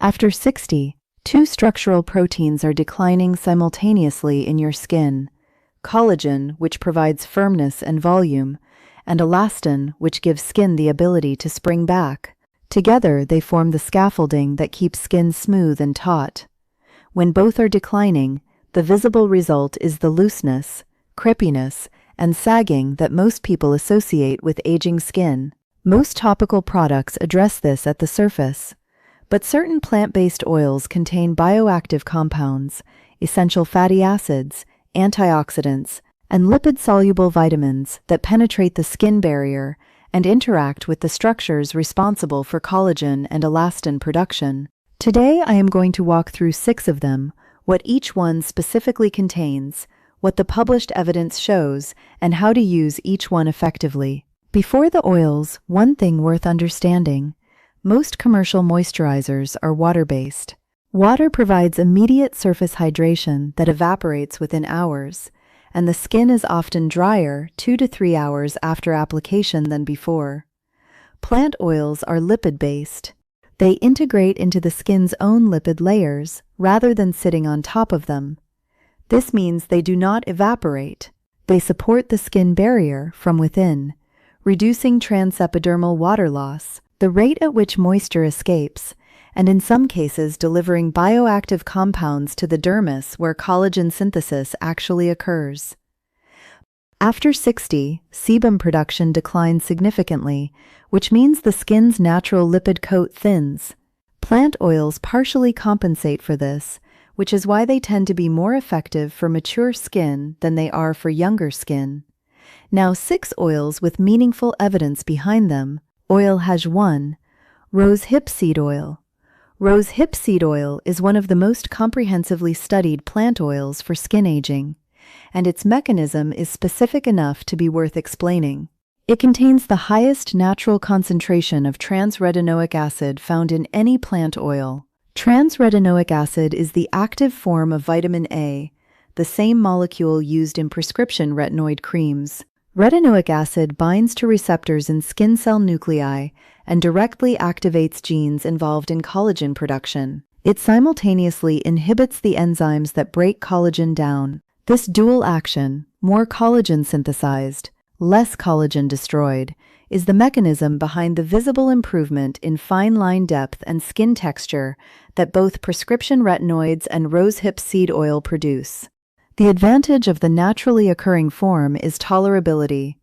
After 60, two structural proteins are declining simultaneously in your skin: collagen, which provides firmness and volume, and elastin, which gives skin the ability to spring back. Together, they form the scaffolding that keeps skin smooth and taut. When both are declining, the visible result is the looseness, crepiness, and sagging that most people associate with aging skin. Most topical products address this at the surface, but certain plant-based oils contain bioactive compounds, essential fatty acids, antioxidants, and lipid-soluble vitamins that penetrate the skin barrier and interact with the structures responsible for collagen and elastin production. Today I am going to walk through 6 of them, what each one specifically contains, what the published evidence shows, and how to use each one effectively. Before the oils, one thing worth understanding: most commercial moisturizers are water-based. Water provides immediate surface hydration that evaporates within hours, and the skin is often drier 2 to 3 hours after application than before. Plant oils are lipid-based. They integrate into the skin's own lipid layers rather than sitting on top of them. This means they do not evaporate. They support the skin barrier from within, reducing transepidermal water loss, the rate at which moisture escapes, and in some cases delivering bioactive compounds to the dermis where collagen synthesis actually occurs. After 60, sebum production declines significantly, which means the skin's natural lipid coat thins. Plant oils partially compensate for this, which is why they tend to be more effective for mature skin than they are for younger skin. Now 6 oils with meaningful evidence behind them. Oil Haj 1. Rose hip seed oil. Rose hip seed oil is one of the most comprehensively studied plant oils for skin aging, and its mechanism is specific enough to be worth explaining. It contains the highest natural concentration of trans-retinoic acid found in any plant oil. Trans-retinoic acid is the active form of vitamin A, the same molecule used in prescription retinoid creams. Retinoic acid binds to receptors in skin cell nuclei and directly activates genes involved in collagen production. It simultaneously inhibits the enzymes that break collagen down. This dual action, more collagen synthesized, less collagen destroyed, is the mechanism behind the visible improvement in fine line depth and skin texture that both prescription retinoids and rosehip seed oil produce. The advantage of the naturally occurring form is tolerability.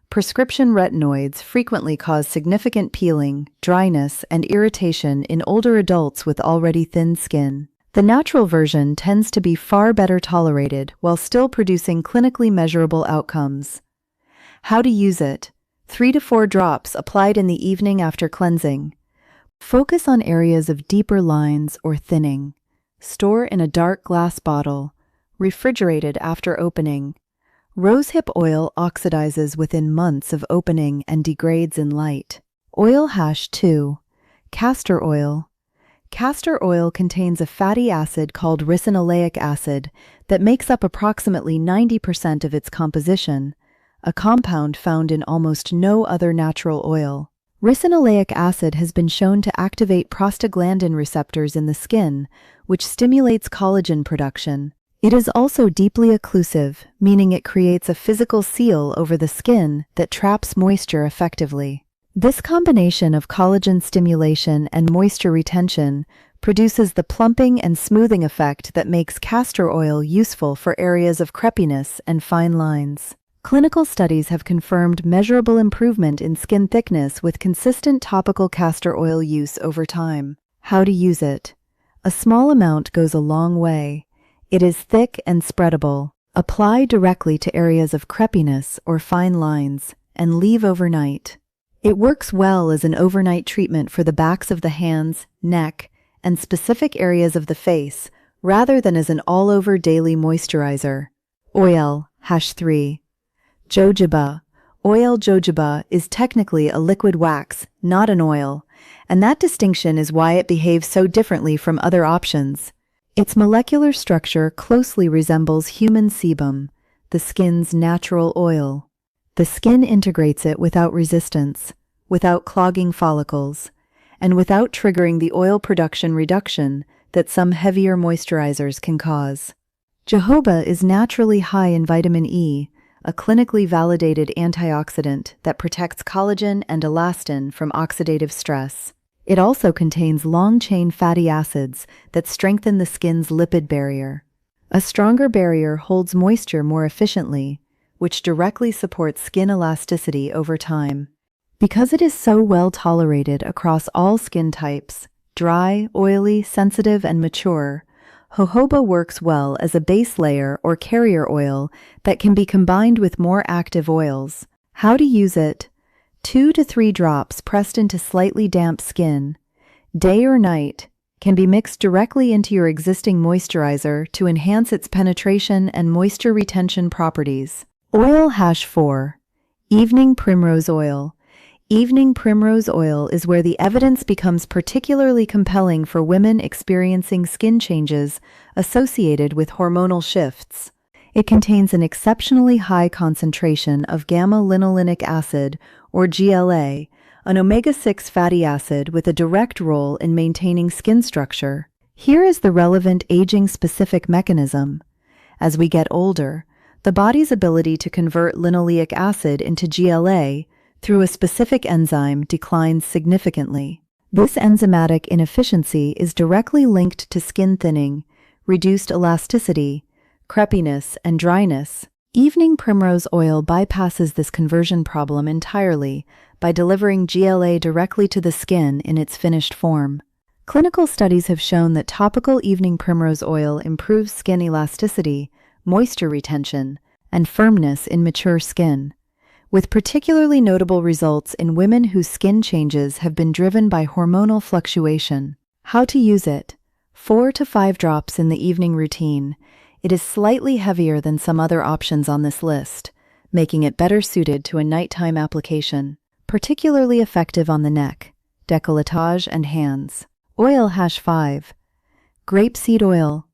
Prescription retinoids frequently cause significant peeling, dryness, and irritation in older adults with already thin skin. The natural version tends to be far better tolerated while still producing clinically measurable outcomes. How to use it: 3 to 4 drops applied in the evening after cleansing. Focus on areas of deeper lines or thinning. Store in a dark glass bottle. Refrigerated after opening. Rosehip oil oxidizes within months of opening and degrades in light. Oil Hash 2. Castor oil. Castor oil contains a fatty acid called ricinoleic acid that makes up approximately 90% of its composition, a compound found in almost no other natural oil. Ricinoleic acid has been shown to activate prostaglandin receptors in the skin, which stimulates collagen production. It is also deeply occlusive, meaning it creates a physical seal over the skin that traps moisture effectively. This combination of collagen stimulation and moisture retention produces the plumping and smoothing effect that makes castor oil useful for areas of crepiness and fine lines. Clinical studies have confirmed measurable improvement in skin thickness with consistent topical castor oil use over time. How to use it: a small amount goes a long way. It is thick and spreadable. Apply directly to areas of crepiness or fine lines and leave overnight. It works well as an overnight treatment for the backs of the hands, neck, and specific areas of the face, rather than as an all-over daily moisturizer. Oil Hash 3. Jojoba. Oil jojoba is technically a liquid wax, not an oil, and that distinction is why it behaves so differently from other options. Its molecular structure closely resembles human sebum, the skin's natural oil. The skin integrates it without resistance, without clogging follicles, and without triggering the oil production reduction that some heavier moisturizers can cause. Jojoba is naturally high in vitamin E, a clinically validated antioxidant that protects collagen and elastin from oxidative stress. It also contains long-chain fatty acids that strengthen the skin's lipid barrier. A stronger barrier holds moisture more efficiently, which directly supports skin elasticity over time. Because it is so well tolerated across all skin types, dry, oily, sensitive, and mature, jojoba works well as a base layer or carrier oil that can be combined with more active oils. How to use it? 2 to 3 drops pressed into slightly damp skin, day or night, can be mixed directly into your existing moisturizer to enhance its penetration and moisture retention properties. Oil #4. Evening Primrose Oil. Evening primrose oil is where the evidence becomes particularly compelling for women experiencing skin changes associated with hormonal shifts. It contains an exceptionally high concentration of gamma-linolenic acid, or GLA, an omega-6 fatty acid with a direct role in maintaining skin structure. Here is the relevant aging-specific mechanism. As we get older, the body's ability to convert linoleic acid into GLA through a specific enzyme declines significantly. This enzymatic inefficiency is directly linked to skin thinning, reduced elasticity, crepiness, and dryness. Evening primrose oil bypasses this conversion problem entirely by delivering GLA directly to the skin in its finished form. Clinical studies have shown that topical evening primrose oil improves skin elasticity, moisture retention, and firmness in mature skin, with particularly notable results in women whose skin changes have been driven by hormonal fluctuation. How to use it? 4 to 5 drops in the evening routine. It is slightly heavier than some other options on this list, making it better suited to a nighttime application. Particularly effective on the neck, décolletage, and hands. Oil #5. Grapeseed oil.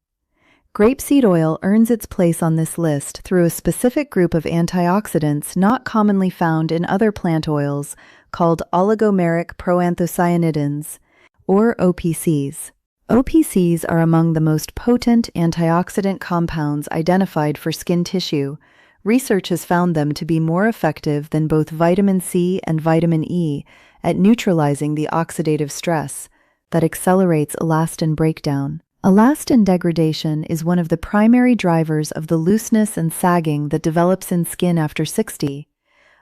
Grapeseed oil earns its place on this list through a specific group of antioxidants not commonly found in other plant oils called oligomeric proanthocyanidins, or OPCs. OPCs are among the most potent antioxidant compounds identified for skin tissue. Research has found them to be more effective than both vitamin C and vitamin E at neutralizing the oxidative stress that accelerates elastin breakdown. Elastin degradation is one of the primary drivers of the looseness and sagging that develops in skin after 60.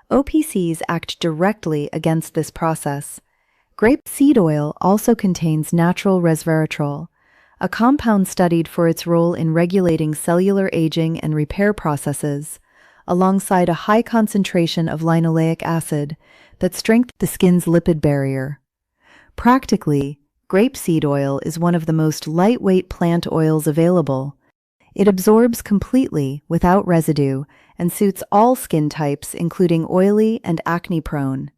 OPCs act directly against this process. Grapeseed oil also contains natural resveratrol, a compound studied for its role in regulating cellular aging and repair processes, alongside a high concentration of linoleic acid that strengthens the skin's lipid barrier. Practically, grapeseed oil is one of the most lightweight plant oils available. It absorbs completely without residue and suits all skin types, including oily and acne-prone.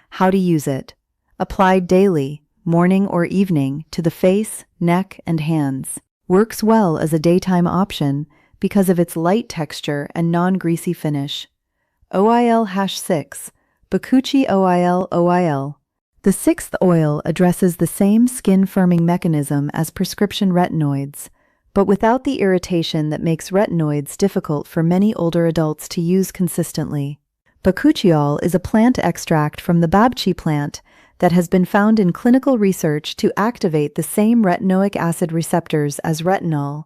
How to use it? Applied daily, morning or evening, to the face, neck, and hands. Works well as a daytime option because of its light texture and non-greasy finish. OIL #6, Bakuchi OIL. The sixth oil addresses the same skin-firming mechanism as prescription retinoids, but without the irritation that makes retinoids difficult for many older adults to use consistently. Bakuchiol is a plant extract from the babchi plant that has been found in clinical research to activate the same retinoic acid receptors as retinol,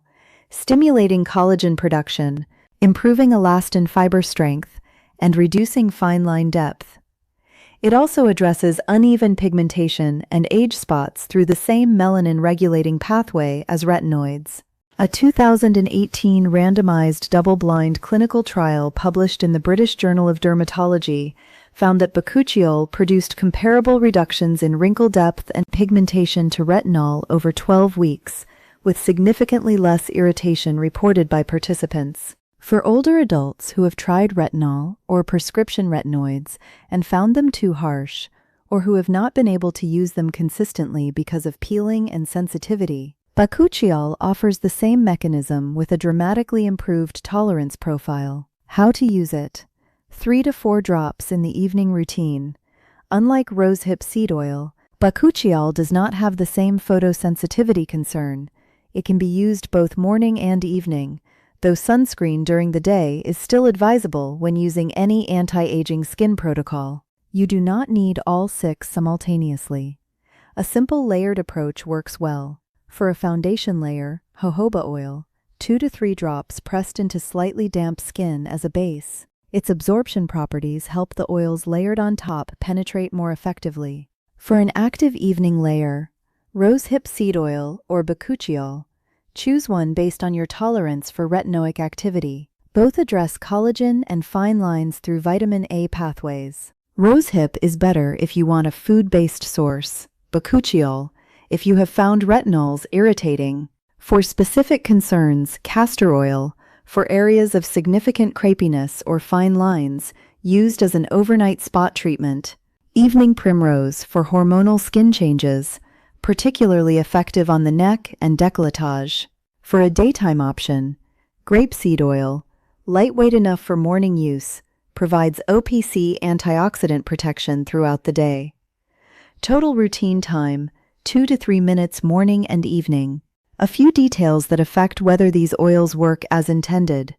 stimulating collagen production, improving elastin fiber strength, and reducing fine line depth. It also addresses uneven pigmentation and age spots through the same melanin-regulating pathway as retinoids. A 2018 randomized double-blind clinical trial published in the British Journal of Dermatology found that bakuchiol produced comparable reductions in wrinkle depth and pigmentation to retinol over 12 weeks, with significantly less irritation reported by participants. For older adults who have tried retinol or prescription retinoids and found them too harsh, or who have not been able to use them consistently because of peeling and sensitivity, bakuchiol offers the same mechanism with a dramatically improved tolerance profile. How to use it? 3 to 4 drops in the evening routine. Unlike rosehip seed oil, Bakuchiol does not have the same photosensitivity concern. It can be used both morning and evening, though sunscreen during the day is still advisable when using any anti-aging skin protocol. You do not need all 6 simultaneously. A simple layered approach works well. For a foundation layer, jojoba oil, 2 to 3 drops pressed into slightly damp skin as a base. Its absorption properties help the oils layered on top penetrate more effectively. For an active evening layer, rosehip seed oil or bakuchiol. Choose one based on your tolerance for retinoic activity. Both address collagen and fine lines through vitamin A pathways. Rosehip is better if you want a food-based source. Bakuchiol, if you have found retinols irritating. For specific concerns, castor oil, for areas of significant crepiness or fine lines, used as an overnight spot treatment. Evening primrose for hormonal skin changes, particularly effective on the neck and décolletage. For a daytime option, grapeseed oil, lightweight enough for morning use, provides OPC antioxidant protection throughout the day. Total routine time, 2 to 3 minutes morning and evening. A few details that affect whether these oils work as intended.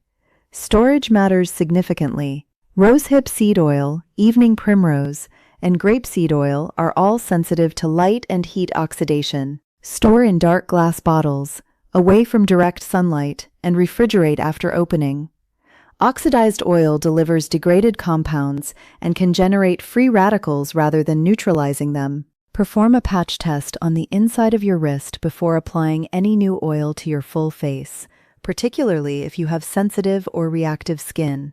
Storage matters significantly. Rosehip seed oil, evening primrose, and grapeseed oil are all sensitive to light and heat oxidation. Store in dark glass bottles, away from direct sunlight, and refrigerate after opening. Oxidized oil delivers degraded compounds and can generate free radicals rather than neutralizing them. Perform a patch test on the inside of your wrist before applying any new oil to your full face, particularly if you have sensitive or reactive skin.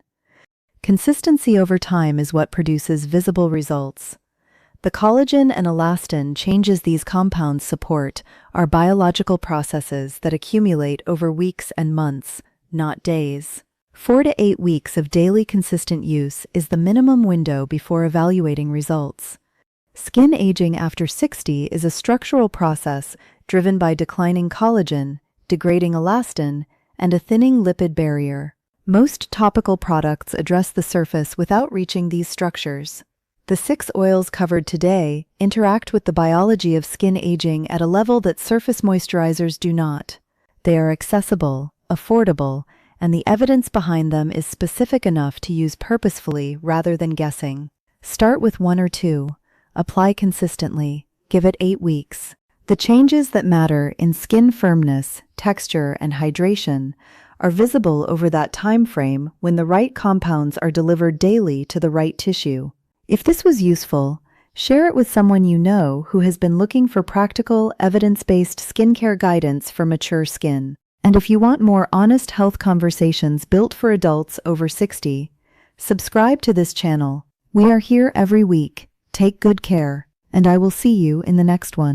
Consistency over time is what produces visible results. The collagen and elastin changes these compounds support are biological processes that accumulate over weeks and months, not days. 4 to 8 weeks of daily consistent use is the minimum window before evaluating results. Skin aging after 60 is a structural process driven by declining collagen, degrading elastin, and a thinning lipid barrier. Most topical products address the surface without reaching these structures. The 6 oils covered today interact with the biology of skin aging at a level that surface moisturizers do not. They are accessible, affordable, and the evidence behind them is specific enough to use purposefully rather than guessing. Start with 1 or 2. Apply consistently. Give it 8 weeks. The changes that matter in skin firmness, texture, and hydration are visible over that time frame when the right compounds are delivered daily to the right tissue. If this was useful, share it with someone you know who has been looking for practical, evidence-based skincare guidance for mature skin. And if you want more honest health conversations built for adults over 60, subscribe to this channel. We are here every week. Take good care, and I will see you in the next one.